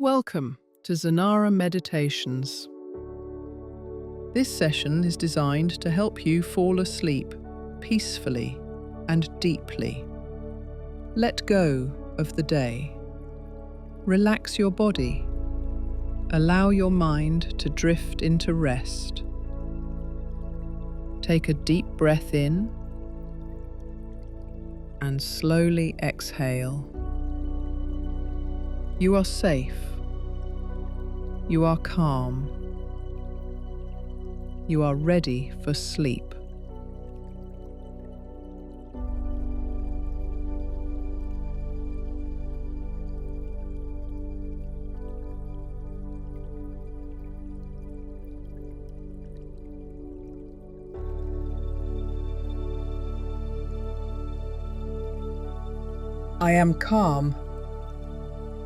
Welcome to Zanara Meditations. This session is designed to help you fall asleep peacefully and deeply. Let go of the day. Relax your body. Allow your mind to drift into rest. Take a deep breath in and slowly exhale. You are safe. You are calm. You are ready for sleep. I am calm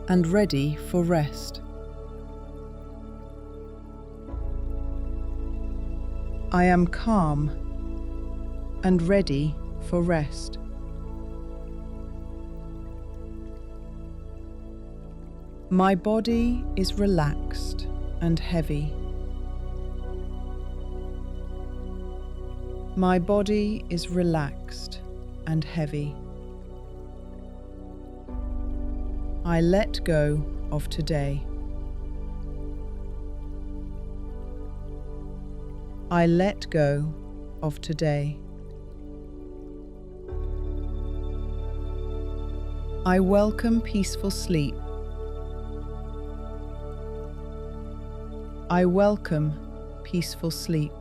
and ready for rest. I am calm and ready for rest. My body is relaxed and heavy. My body is relaxed and heavy. I let go of today. I let go of today. I welcome peaceful sleep. I welcome peaceful sleep.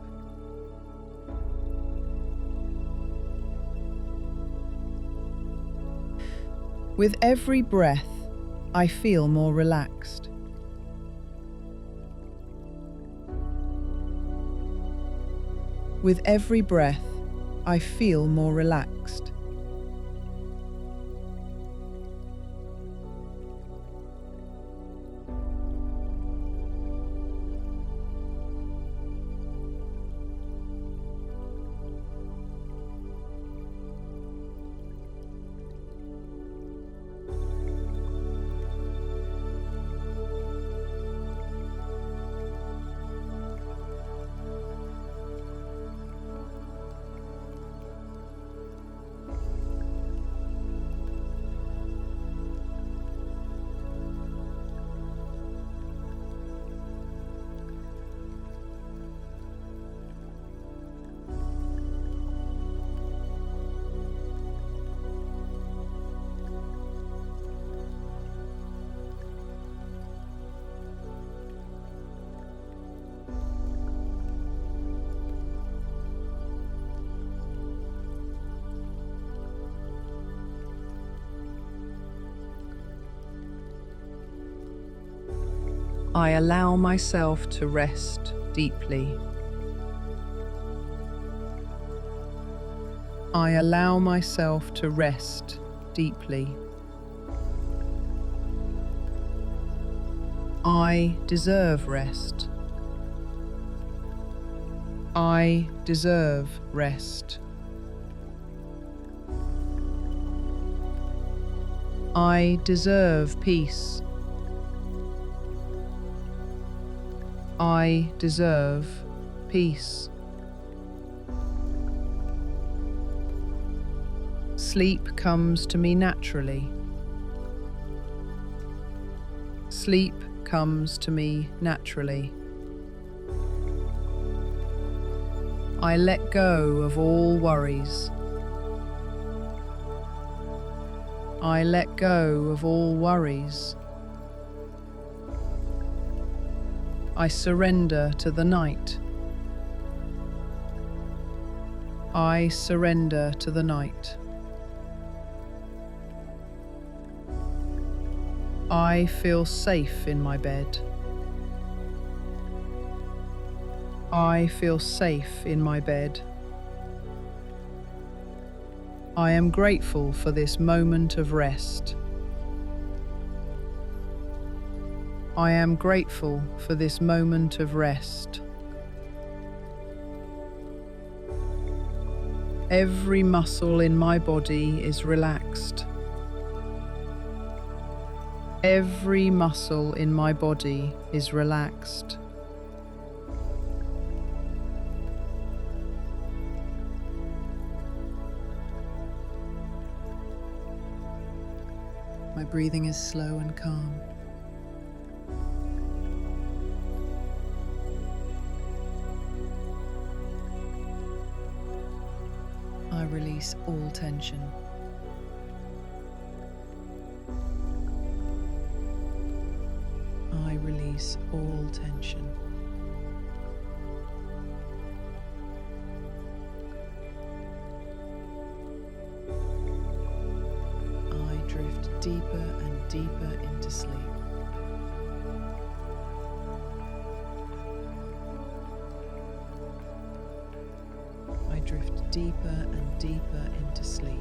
With every breath, I feel more relaxed. With every breath, I feel more relaxed. I allow myself to rest deeply. I allow myself to rest deeply. I deserve rest. I deserve rest. I deserve peace. I deserve peace. Sleep comes to me naturally. Sleep comes to me naturally. I let go of all worries. I let go of all worries. I surrender to the night. I surrender to the night. I feel safe in my bed. I feel safe in my bed. I am grateful for this moment of rest. I am grateful for this moment of rest. Every muscle in my body is relaxed. Every muscle in my body is relaxed. My breathing is slow and calm. I release all tension. I release all tension. I drift deeper and deeper into sleep. I drift deeper and deeper into sleep.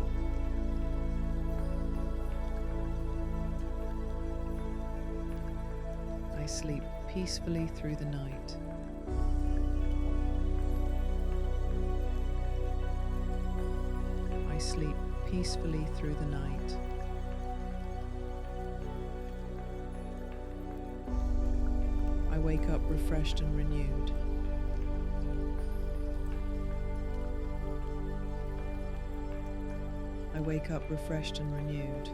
I sleep peacefully through the night. I sleep peacefully through the night. I wake up refreshed and renewed. I wake up refreshed and renewed.